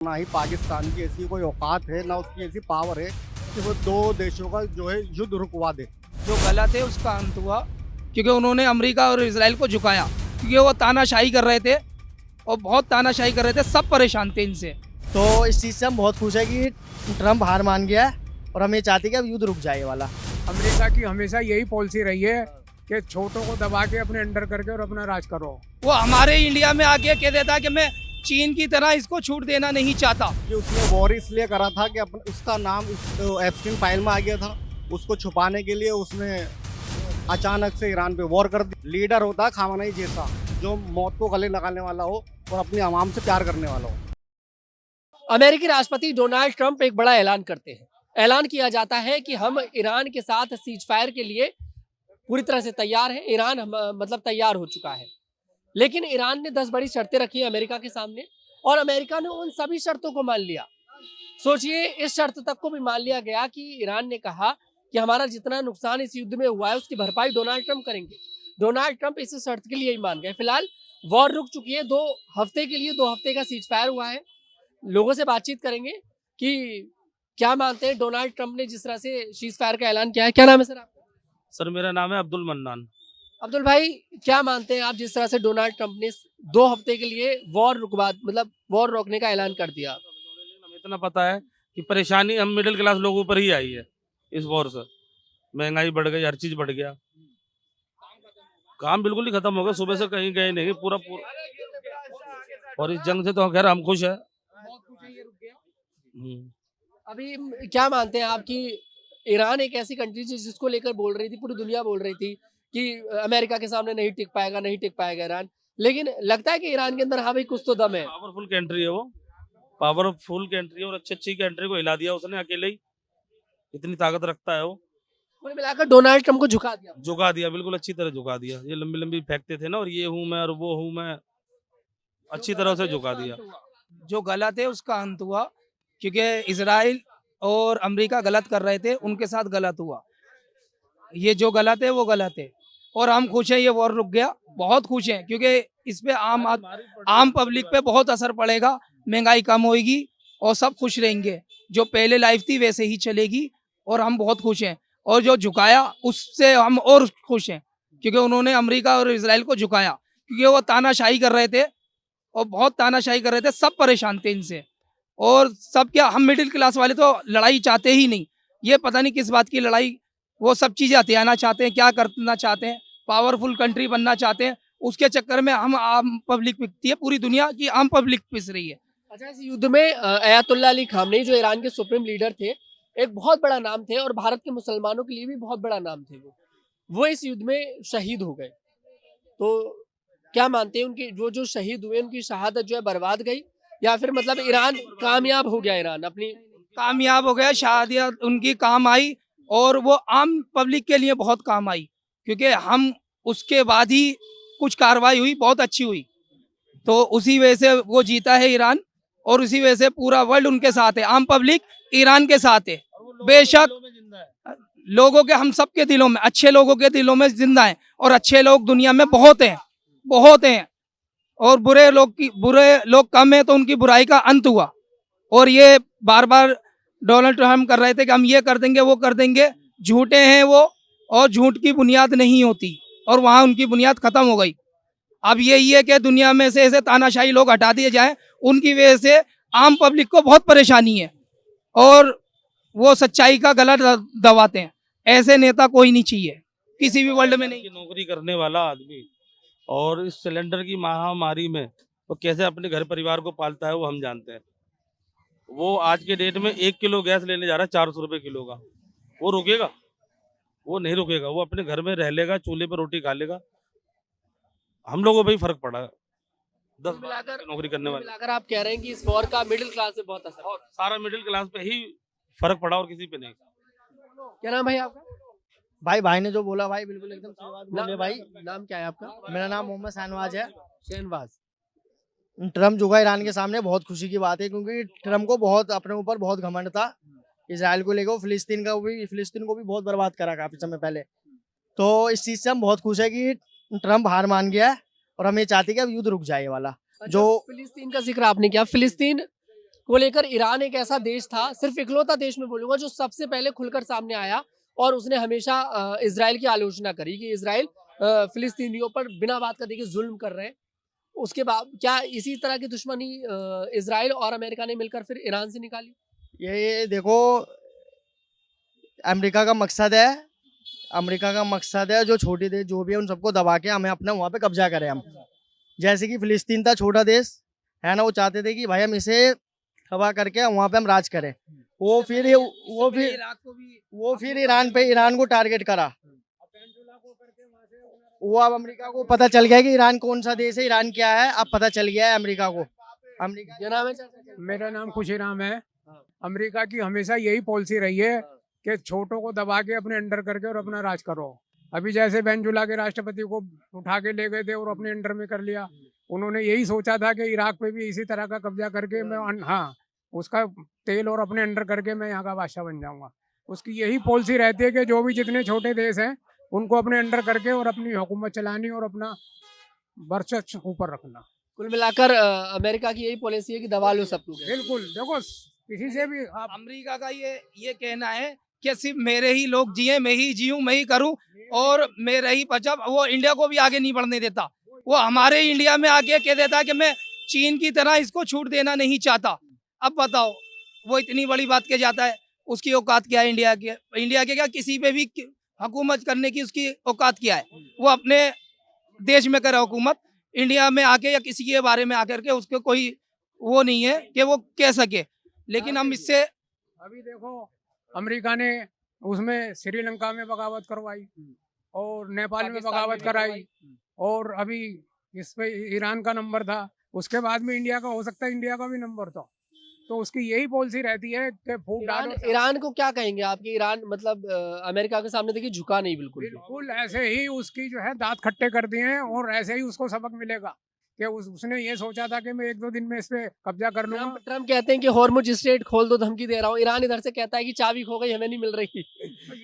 ना ही पाकिस्तान की ऐसी कोई औकात है, ना उसकी ऐसी पावर है कि वो दो देशों का जो है युद्ध रुकवा दे। जो गलत है उसका अंत हुआ, क्योंकि उन्होंने अमेरिका और इजराइल को झुकाया, क्योंकि वो तानाशाही कर रहे थे और बहुत तानाशाही कर रहे थे, सब परेशान थे इनसे। तो इस चीज़ से हम बहुत खुश है कि ट्रम्प हार मान गया है और हम ये चाहते हैं कि अब युद्ध रुक जाए ये वाला। अमेरिका की हमेशा यही पॉलिसी रही है कि छोटों को दबा के अपने अंडर करके और अपना राज करो। वो हमारे इंडिया में आके कह देता कि मैं चीन की तरह इसको छूट देना नहीं चाहता। कि उसने वॉर इसलिए करा था कि उसका नाम एप्स्टीन फाइल में आ गया था, उसको छुपाने के लिए उसने अचानक से ईरान पे वॉर कर दी। लीडर होता है खामनेई जैसा, जो मौत को गले लगाने वाला हो और अपनी आवाम से प्यार करने वाला हो। अमेरिकी राष्ट्रपति डोनाल्ड ट्रंप एक बड़ा ऐलान करते हैं। ऐलान किया जाता है कि हम ईरान के साथ सीज फायर के लिए पूरी तरह से तैयार हैं। ईरान मतलब तैयार हो चुका है, लेकिन ईरान ने 10 बड़ी शर्तें रखी हैं अमेरिका के सामने और अमेरिका ने उन सभी शर्तों को मान लिया। सोचिए, इस शर्त तक को भी मान लिया गया कि ईरान ने कहा कि हमारा जितना नुकसान इस युद्ध में हुआ है उसकी भरपाई डोनाल्ड ट्रंप करेंगे। डोनाल्ड ट्रंप इस शर्त के लिए ही मान गए। फिलहाल वॉर रुक चुकी है। 2 हफ्ते के लिए 2 हफ्ते का सीज फायर हुआ है। लोगों से बातचीत करेंगे कि क्या मानते हैं डोनाल्ड ट्रंप ने जिस तरह से सीज फायर का ऐलान किया है। क्या नाम है सर आपका? सर मेरा नाम है अब्दुल मन्नान। अब्दुल भाई, क्या मानते हैं आप जिस तरह से डोनाल्ड ट्रंप ने 2 हफ्ते के लिए वॉर रुकवा मतलब वॉर रोकने का ऐलान कर दिया? हमें इतना पता है कि परेशानी हम मिडिल क्लास लोगों पर ही आई है। इस वॉर से महंगाई बढ़ गई, हर चीज बढ़ गया, काम बिल्कुल ही खत्म हो गया। सुबह से कहीं गए नहीं पूरा। और इस जंग से तो खैर हम खुश है। अभी क्या मानते हैं आप कि ईरान एक ऐसी कंट्री जिसको लेकर बोल रही थी, पूरी दुनिया बोल रही थी कि अमेरिका के सामने नहीं टिक पाएगा, नहीं टिक पाएगा ईरान, लेकिन लगता है कि ईरान के अंदर हाँ भाई कुछ तो दम है। पावरफुल कंट्री है वो, पावरफुल कंट्री है और अच्छी कंट्री को हिला दिया उसने अकेले ही। इतनी ताकत रखता है वो। कुल मिलाकर डोनाल्ड ट्रंप को झुका दिया, बिल्कुल अच्छी तरह झुका दिया। ये लंबी लंबी फेंकते थे ना, और ये हूँ मैं और वो हूँ मैं, अच्छी तरह से झुका दिया। जो गलत है उसका अंत हुआ, क्योंकि इजराइल और अमेरिका गलत कर रहे थे, उनके साथ गलत हुआ। ये जो गलत है वो गलत है और हम खुश हैं ये वॉर रुक गया, बहुत खुश हैं, क्योंकि इस पे आम पब्लिक पे बहुत असर पड़ेगा। महंगाई कम होगी और सब खुश रहेंगे। जो पहले लाइफ थी वैसे ही चलेगी और हम बहुत खुश हैं। और जो झुकाया उससे हम और खुश हैं, क्योंकि उन्होंने अमेरिका और इजराइल को झुकाया, क्योंकि वो तानाशाही कर रहे थे और बहुत तानाशाही कर रहे थे, सब परेशान थे इनसे। और सब क्या, हम मिडिल क्लास वाले तो लड़ाई चाहते ही नहीं। ये पता नहीं किस बात की लड़ाई, वो सब चीज़ें हथियाना चाहते हैं, क्या करना चाहते हैं, पावरफुल कंट्री बनना चाहते हैं। उसके चक्कर में हम आम पब्लिक पिसती है, पूरी दुनिया की आम पब्लिक पिस रही है। अच्छा, इस युद्ध में अयातुल्ला अली खामनेई जो ईरान के सुप्रीम लीडर थे, एक बहुत बड़ा नाम थे और भारत के मुसलमानों के लिए भी बहुत बड़ा नाम थे। वो इस युद्ध में शहीद हो गए। तो क्या मानते हैं उनकी जो शहीद हुए उनकी शहादत जो है बर्बाद गई, या फिर मतलब ईरान कामयाब हो गया, ईरान अपनी कामयाब हो गया, शहादत उनकी काम आई और वो आम पब्लिक के लिए बहुत काम आई, क्योंकि हम उसके बाद ही कुछ कार्रवाई हुई, बहुत अच्छी हुई। तो उसी वजह से वो जीता है ईरान और उसी वजह से पूरा वर्ल्ड उनके साथ है, आम पब्लिक ईरान के साथ है। बेशक लोगों के, हम सबके दिलों में, अच्छे लोगों के दिलों में जिंदा है और अच्छे लोग दुनिया में बहुत हैं, बहुत हैं। और बुरे लोग कम है, तो उनकी बुराई का अंत हुआ। और ये बार बार डोनाल्ड ट्रम्प कर रहे थे कि हम ये कर देंगे वो कर देंगे, झूठे हैं वो और झूठ की बुनियाद नहीं होती, और वहाँ उनकी बुनियाद खत्म हो गई। अब यही है कि दुनिया में से ऐसे तानाशाही लोग हटा दिए जाएं, उनकी वजह से आम पब्लिक को बहुत परेशानी है और वो सच्चाई का गला दबाते हैं। ऐसे नेता कोई नहीं चाहिए किसी भी वर्ल्ड में, नहीं। नौकरी करने वाला आदमी और इस सिलेंडर की महामारी में वो कैसे अपने घर परिवार को पालता है वो हम जानते हैं। वो आज के डेट में 1 किलो गैस लेने जा रहा है 400 रुपये किलो का। वो रुकेगा? वो नहीं रुकेगा। वो अपने घर में रह लेगा, चूल्हे पर रोटी खा लेगा। हम लोगों पर भी फर्क पड़ा है। 10 नौकरी करने वाले अगर आप कह रहे हैं कि इस वॉर का मिडिल क्लास पे बहुत असर, और सारा मिडिल क्लास पे ही फर्क पड़ा और किसी पे नहीं। क्या नाम भाई आपका? भाई ने जो बोला भाई बिल्कुल एकदम सही बात बोले भाई। नाम क्या है आपका? मेरा नाम मोहम्मद शाहनवाज है। शहनवाज। ट्रम्प झुका ईरान के सामने बहुत खुशी की बात है, क्योंकि ट्रम्प को बहुत अपने ऊपर बहुत घमंड था इसराइल को लेकर। फिलिस्तीन को भी बहुत बर्बाद करा काफी समय पहले। तो इस चीज से हम बहुत खुश है कि ट्रम्प हार मान गया है और हम ये चाहते हैं कि अब युद्ध रुक जाए ये वाला। जो फिलिस्तीन का जिक्र आपने किया, फिलिस्तीन को लेकर ईरान एक ऐसा देश था, सिर्फ इकलौता देश में बोलूंगा, जो सबसे पहले खुलकर सामने आया और उसने हमेशा इजराइल की आलोचना करी कि इजराइल फिलिस्तीनियों पर बिना बात का देखिए जुल्म कर रहे हैं। उसके बाद क्या इसी तरह की दुश्मनी इजराइल और अमेरिका ने मिलकर फिर ईरान से निकाली? ये देखो, अमेरिका का मकसद है, जो छोटे देश जो भी है उन सबको दबा के हमें अपना वहाँ पे कब्जा करें हम। जैसे कि फिलिस्तीन था, छोटा देश है ना, वो चाहते थे कि भाई हम इसे तबाह करके वहाँ पे हम राज करें। वो फिर ईरान को टारगेट करा। वो अब अमेरिका को पता चल गया कि ईरान कौन सा देश है, ईरान क्या है, अब पता चल गया है अमेरिका को। अमेरिका क्या नाम है? मेरा नाम खुशीराम है। अमेरिका की हमेशा यही पॉलिसी रही है कि छोटों को दबा के अपने अंडर करके और अपना राज करो। अभी जैसे वेनेजुएला के राष्ट्रपति को उठा के ले गए थे और अपने अंडर में कर लिया। उन्होंने यही सोचा था कि इराक पे भी इसी तरह का कब्जा करके मैं उसका तेल और अपने अंडर करके मैं यहाँ का बादशाह बन जाऊंगा। उसकी यही पॉलिसी रहती है कि जो भी जितने छोटे देश हैं उनको अपने अंडर करके और अपनी हुकूमत चलानी और अपना वर्चस्व ऊपर रखना। कुल मिलाकर अमेरिका की यही पॉलिसी है कि दबा लो सबको। बिल्कुल, देखो किसी से भी आप अमेरिका का ये कहना है कि सिर्फ मेरे ही लोग जिए, मैं ही जीऊं, मैं ही करूं और मेरा ही बचा। वो इंडिया को भी आगे नहीं बढ़ने देता। वो हमारे इंडिया में आके कह देता है कि मैं चीन की तरह इसको छूट देना नहीं चाहता। अब बताओ, वो इतनी बड़ी बात कह जाता है, उसकी औकात क्या है इंडिया के क्या किसी पे भी हुकूमत करने की उसकी औकात क्या है? वो अपने देश में करे हुकूमत, इंडिया में आके या किसी के बारे में आकर के उसको कोई वो नहीं है कि वो कह सके। लेकिन हम इससे अभी देखो, अमेरिका ने उसमें श्रीलंका में बगावत करवाई और नेपाल में बगावत कराई और अभी इस पे ईरान का नंबर था। उसके बाद में इंडिया का हो सकता है, इंडिया का भी नंबर था। तो उसकी यही पॉलिसी रहती है कि फूट डालो। ईरान को क्या कहेंगे आपके? ईरान मतलब अमेरिका के सामने देखिए झुका नहीं बिल्कुल भी। बिल्कुल ऐसे ही उसकी जो है दांत खट्टे कर दिए हैं और ऐसे ही उसको सबक मिलेगा कि उसने ये सोचा था कि मैं 1-2 दिन में इस पे कब्जा कर लूंगा। ट्रम्प कहते हैं कि हॉर्मुज स्ट्रेट खोल दो, धमकी दे रहा हूँ। ईरान इधर से कहता है कि चाबी खो गई, हमें नहीं मिल रही।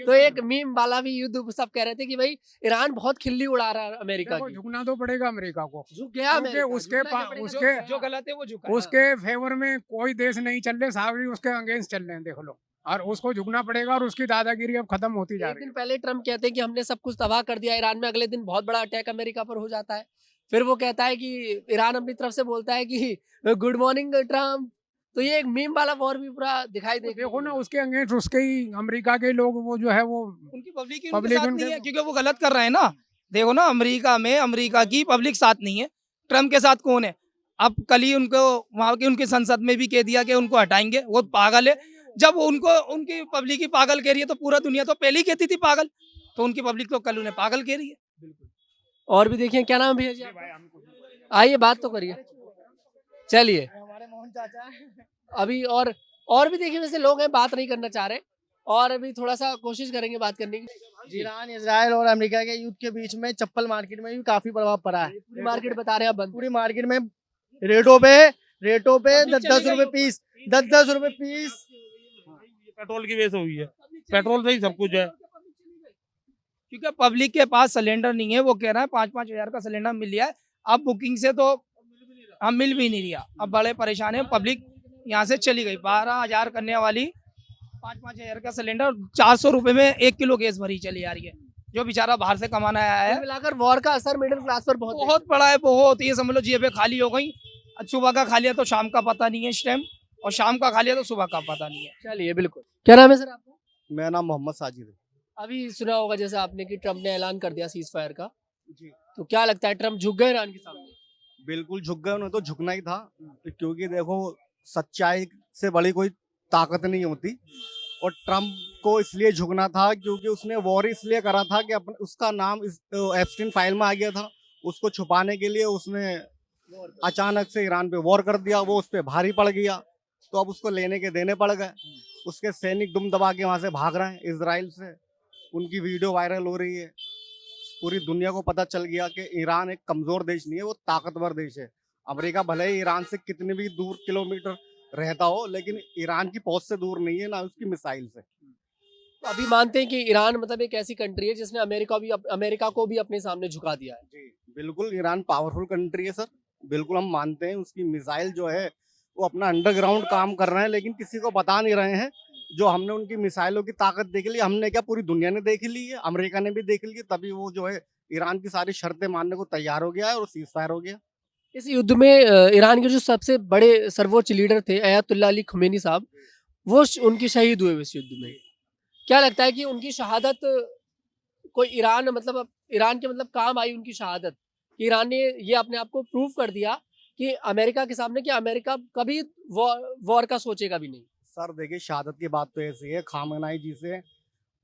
तो एक मीम वाला भी युद्ध सब कह रहे थे कि भाई ईरान बहुत खिल्ली उड़ा रहा है अमेरिका की। झुकना तो पड़ेगा अमेरिका को। झुक गया अमेरिका, उसके जो गलत है वो झुका। उसके फेवर में कोई देश नहीं चल रहे, सारे उसके अगेंस्ट चल रहे हैं, देख लो। और उसको झुकना पड़ेगा और उसकी दादागिरी अब खत्म होती जा एक रही दिन है। पहले ट्रम्प कहते हैं कि हमने सब कुछ तबाह कर दिया ईरान में, अगले दिन बहुत बड़ा अटैक अमेरिका पर हो जाता है। फिर वो कहता है कि ईरान अपनी तरफ से बोलता है कि गुड मॉर्निंग ट्रम्प। तो ये एक मीम वाला वॉर भी पूरा दिखाई दे। देखो ना, उसके अगेंस्ट उसके ही अमेरिका के लोग वो जो है वो उनकी पब्लिक पब्लिक साथ उनके- नहीं है, क्योंकि वो गलत कर रहे हैं ना। देखो ना, अमेरिका में अमेरिका की पब्लिक साथ नहीं है। ट्रम्प के साथ कौन है? अब कल ही उनको वहां की उनकी संसद में भी कह दिया कि उनको हटाएंगे। वो पागल है। जब उनको उनकी पब्लिक ही पागल कह रही है तो पूरा दुनिया तो पहले ही कहती थी पागल। तो उनकी पब्लिक तो कल उन्हें पागल कह रही है। और भी देखिए, क्या नाम है भैया जी आपका? आइए बात तो करिए। चलिए हमारे मोहन चाचा अभी और भी देखिए, वैसे लोग हैं बात नहीं करना चाह रहे, और अभी थोड़ा सा कोशिश करेंगे बात करने की। ईरान, इजराइल और अमेरिका के युद्ध के बीच में चप्पल मार्केट में भी काफी प्रभाव पड़ा है। पूरी मार्केट बता रहे हैं अब बंद। पूरी मार्केट में रेटों पे 10-10 रुपए पीस, 10-10 रुपए पीस। पेट्रोल की वजह से हुई है। पेट्रोल से ही सब कुछ है। क्योंकि पब्लिक के पास सिलेंडर नहीं है। वो कह रहा है 5-5 हजार का सिलेंडर मिल गया है। अब बुकिंग से तो हम मिल भी नहीं रहा। अब बड़े परेशान है। पब्लिक यहाँ से चली गई। 12,000 करने वाली 5-5 हजार का सिलेंडर 400 रुपए में 1 किलो गैस भरी चली आ रही है। जो बेचारा बाहर से कमाना आया है। मिलाकर वॉर का असर मिडिल क्लास पर बहुत बड़ा है, बहुत। ये समझ लो जेबें खाली हो गई। सुबह का खा लिया तो शाम का पता नहीं है इस टाइम, और शाम का खा लिया तो सुबह का पता नहीं है। चलिए बिल्कुल। क्या नाम है सर आपका? मेरा नाम मोहम्मद साजिद है। अभी सुना होगा जैसे आपने कि ट्रम्प ने ऐलान कर दिया सीज फायर का। जी, तो क्या लगता है, ट्रम्प झुक गए ईरान के सामने? बिल्कुल झुक गए। उन्हें तो झुकना ही था, क्योंकि देखो सच्चाई से बड़ी कोई ताकत नहीं होती। और ट्रम्प को इसलिए झुकना था क्योंकि उसने वॉर इसलिए करा था कि उसका नाम एप्स्टीन फाइल में आ गया था। उसको छुपाने के लिए उसने अचानक से ईरान पे वॉर कर दिया। वो उस पर भारी पड़ गया, तो अब उसको लेने के देने पड़ गए। उसके सैनिक दुम दबा के वहां से भाग रहे हैं इजराइल से। उनकी वीडियो वायरल हो रही है। पूरी दुनिया को पता चल गया कि ईरान एक कमजोर देश नहीं है, वो ताकतवर देश है। अमेरिका भले ही ईरान से कितने भी दूर किलोमीटर रहता हो, लेकिन ईरान की पहुंच से दूर नहीं है, ना उसकी मिसाइल से। तो अभी मानते हैं कि ईरान मतलब एक ऐसी कंट्री है जिसने अमेरिका को भी अपने सामने झुका दिया है। जी बिल्कुल, ईरान पावरफुल कंट्री है सर। बिल्कुल हम मानते हैं। उसकी मिसाइल जो है वो अपना अंडरग्राउंड काम कर रहे हैं, लेकिन किसी को बता नहीं रहे हैं। जो हमने उनकी मिसाइलों की ताकत देख ली, हमने क्या पूरी दुनिया ने देख ली है, अमेरिका ने भी देख ली है, तभी वो जो है ईरान की सारी शर्तें मानने को तैयार हो गया है और सीज फायर हो गया। इस युद्ध में ईरान के जो सबसे बड़े सर्वोच्च लीडर थे अयातुल्ला अली खुमैनी साहब, उनकी शहीद हुए इस युद्ध में। क्या लगता है कि उनकी शहादत कोई ईरान मतलब ईरान के मतलब काम आई उनकी शहादत? कि ईरान ने ये अपने आप को प्रूव कर दिया कि अमेरिका के सामने कि अमेरिका कभी वॉर का सोचेगा भी नहीं। सर देखिए, शहादत की बात तो ऐसी है, खामनाई जी से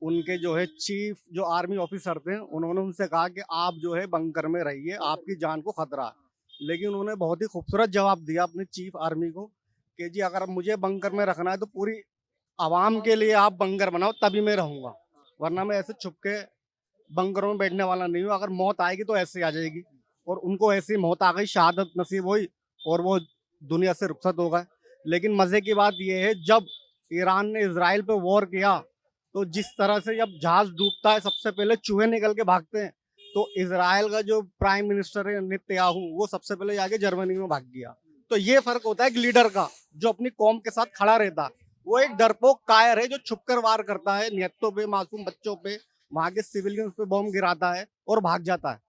उनके जो है चीफ जो आर्मी ऑफिसर थे, उन्होंने उनसे कहा कि आप जो है बंकर में रहिए, आपकी जान को खतरा है। लेकिन उन्होंने बहुत ही खूबसूरत जवाब दिया अपने चीफ आर्मी को कि जी अगर मुझे बंकर में रखना है तो पूरी आवाम के लिए आप बंकर बनाओ, तभी मैं रहूँगा, वरना मैं ऐसे छुप के बंकरों में बैठने वाला नहीं हूँ। अगर मौत आएगी तो ऐसे आ जाएगी, और उनको ऐसी मौत आ गई, शहादत नसीब हुई और वो दुनिया से रुखसत हो गए। लेकिन मज़े की बात यह है, जब ईरान ने इजराइल पे वॉर किया तो जिस तरह से जब जहाज डूबता है सबसे पहले चूहे निकल के भागते हैं, तो इजराइल का जो प्राइम मिनिस्टर है नेतन्याहू, वो सबसे पहले जाके जर्मनी में भाग गया। तो ये फर्क होता है एक लीडर का जो अपनी कौम के साथ खड़ा रहता है। वो एक डरपोक कायर है जो छुपकर वार करता है निहत्तों पे, मासूम बच्चों पे, वहां के सिविलियंस पे बॉम्ब गिराता है और भाग जाता है।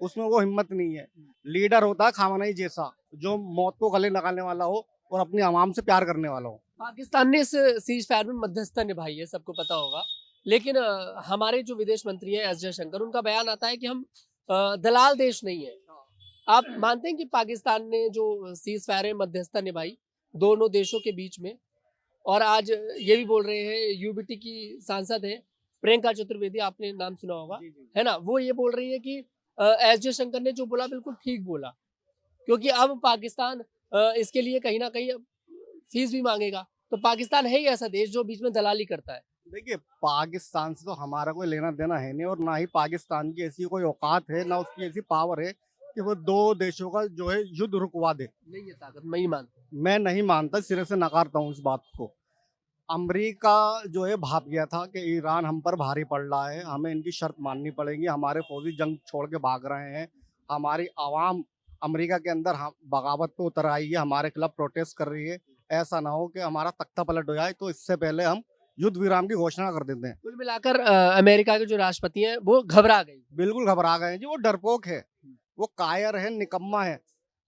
उसमें वो हिम्मत नहीं है। लीडर होता है खामनाई जैसा, जो मौत को गले लगाने वाला हो और अपनी आवाम से प्यार करने वाला हो। पाकिस्तान ने इस सीज फायर में मध्यस्थता निभाई है, सबको पता होगा। लेकिन हमारे जो विदेश मंत्री है एस जयशंकर, उनका बयान आता है कि हम दलाल देश नहीं है। आप मानते हैं कि पाकिस्तान ने जो सीज फायर में मध्यस्थता निभाई दोनों देशों के बीच में, और आज ये भी बोल रहे हैं, यूबीटी की सांसद है प्रियंका चतुर्वेदी, आपने नाम सुना होगा, है ना, वो ये बोल रही है कि एस जयशंकर ने जो बोला बिल्कुल ठीक बोला, क्योंकि अब पाकिस्तान इसके लिए कहीं ना कहीं फीस भी मांगेगा। तो पाकिस्तान है ही ऐसा देश जो बीच में दलाली करता है। देखिए, पाकिस्तान से तो हमारा कोई लेना देना है नहीं, और ना ही पाकिस्तान की ऐसी कोई औकात है, ना उसकी ऐसी पावर है कि वो दो देशों का जो है युद्ध रुकवा दे। नहीं है ताकत, मैं ही मानता हूं। मैं नहीं मानता, सिरे से नकारता हूँ इस बात को। अमेरिका जो है भाप गया था कि ईरान हम पर भारी पड़ रहा है, हमें इनकी शर्त माननी पड़ेगी, हमारे फौजी जंग छोड़ के भाग रहे हैं, हमारी आवाम अमेरिका के अंदर बगावत पे उतर आई है, हमारे खिलाफ प्रोटेस्ट कर रही है। ऐसा ना हो कि हमारा तख्ता पलट हो जाए, तो इससे पहले हम युद्ध विराम की घोषणा कर देते हैं। कुल मिलाकर अमेरिका के जो राष्ट्रपति हैं वो घबरा गए। बिल्कुल घबरा गए हैं जी, वो डरपोक है, वो कायर है, निकम्मा है,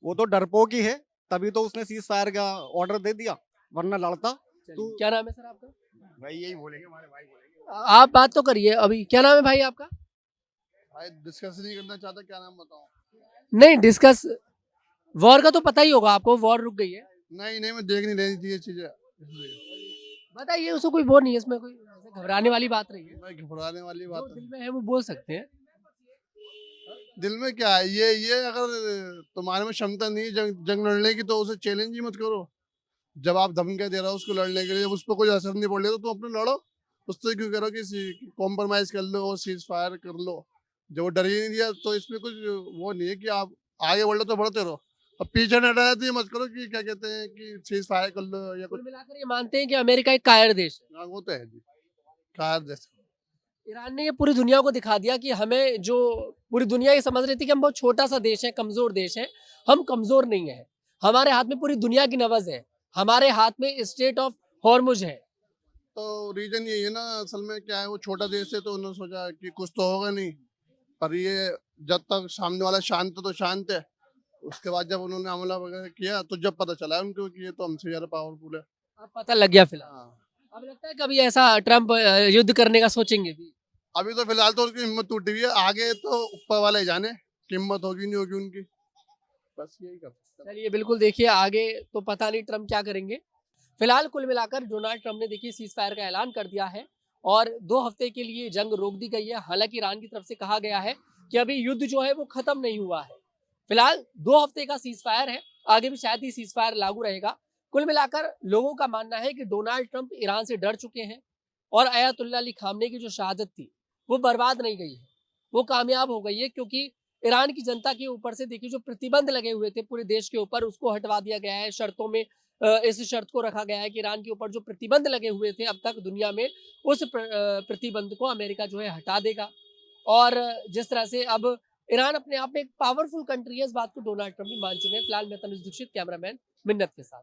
वो तो डरपोक ही है, तभी तो उसने सीज फायर का ऑर्डर दे दिया, वरना लड़ता। तो क्या नाम है सर आपका? भाई यही बोलेंगे, हमारे भाई बोलेंगे। आप बात तो करिए अभी। क्या नाम है भाई आपका? भाई डिस्कस नहीं करना चाहता, क्या नाम बताऊं? नहीं डिस्कस, वॉर का तो पता ही होगा आपको, वॉर रुक गई है। नहीं नहीं, मैं देख नहीं रही थी ये चीजें, इसलिए बताइए, उसको कोई वो नहीं है इसमें, कोई ऐसे घबराने वाली बात नहीं है। मैं घबराने वाली जो बात दिल में है वो बोल सकते हैं। दिल में क्या है, ये अगर तुम्हारे में क्षमता नहीं है जंग लड़ने की, तो उसे चैलेंज ही मत करो। जब आप धमकियां दे रहे हो उसको लड़ने के लिए, जब उस पर कोई असर नहीं पड़ रहा तो तुम अपने लड़ो। उससे क्यों करो कि कॉम्प्रोमाइज कर लो और सीज फायर कर लो। जब वो डर ही नहीं दिया तो इसमें कुछ वो नहीं है कि आप आगे बढ़ लो तो बढ़ते रहो, अब पीछे न हटाया तो ये मत करो कि क्या कहते हैं कि सीज फायर कर लो या कुछ। कुल मिलाकर ये मानते हैं कि अमेरिका एक कायर देश है। हाँ, वो तो है जी, कार जैसे। ईरान ने ये पूरी दुनिया को दिखा दिया कि हमें, जो पूरी दुनिया ये समझ रही थी कि हम बहुत छोटा सा देश है, कमजोर देश है, हम कमजोर नहीं है। हमारे हाथ में पूरी दुनिया की नब्ज है, हमारे हाथ में स्टेट ऑफ हॉर्मुज है। तो रीजन यही है ना, असल में क्या है, वो छोटा देश है तो उन्होंने सोचा कि कुछ तो होगा नहीं, पर ये जब तक सामने वाला शांत है तो शांत है। उसके बाद जब उन्होंने हमला वगैरह किया तो जब पता चला उनको कि ये तो हमसे ज्यादा पावरफुल है। अब पता लग गया फिलहाल। हाँ, अब लगता है कभी ऐसा ट्रम्प युद्ध करने का सोचेंगे भी? अभी तो फिलहाल तो उनकी हिम्मत टूटी हुई है, आगे तो ऊपर वाले ही जाने कि हिम्मत होगी नहीं होगी उनकी, बस यही कर सकते हैं। चलिए बिल्कुल, देखिए आगे तो पता नहीं ट्रम्प क्या करेंगे। फिलहाल कुल मिलाकर डोनाल्ड ट्रम्प ने देखिए सीज फायर का ऐलान कर दिया है और 2 हफ्ते के लिए जंग रोक दी गई है। हालांकि ईरान की तरफ से कहा गया है कि अभी युद्ध जो है वो खत्म नहीं हुआ है। फिलहाल 2 हफ्ते का सीज फायर है, आगे भी शायद ही सीज फायर लागू रहेगा। कुल मिलाकर लोगों का मानना है कि डोनाल्ड ट्रम्प ईरान से डर चुके हैं और अयातुल्ला अली खामने की जो शहादत थी वो बर्बाद नहीं गई है, वो कामयाब हो गई है। क्योंकि ईरान की जनता के ऊपर से देखिए जो प्रतिबंध लगे हुए थे पूरे देश के ऊपर, उसको हटवा दिया गया है। शर्तों में इस शर्त को रखा गया है कि ईरान के ऊपर जो प्रतिबंध लगे हुए थे अब तक दुनिया में, उस प्रतिबंध को अमेरिका जो है हटा देगा। और जिस तरह से अब ईरान अपने आप में एक पावरफुल कंट्री है, इस बात को डोनाल्ड ट्रम्प भी मान चुके हैं। फिलहाल मैं तनुज दीक्षित, कैमरामैन मिन्नत के साथ।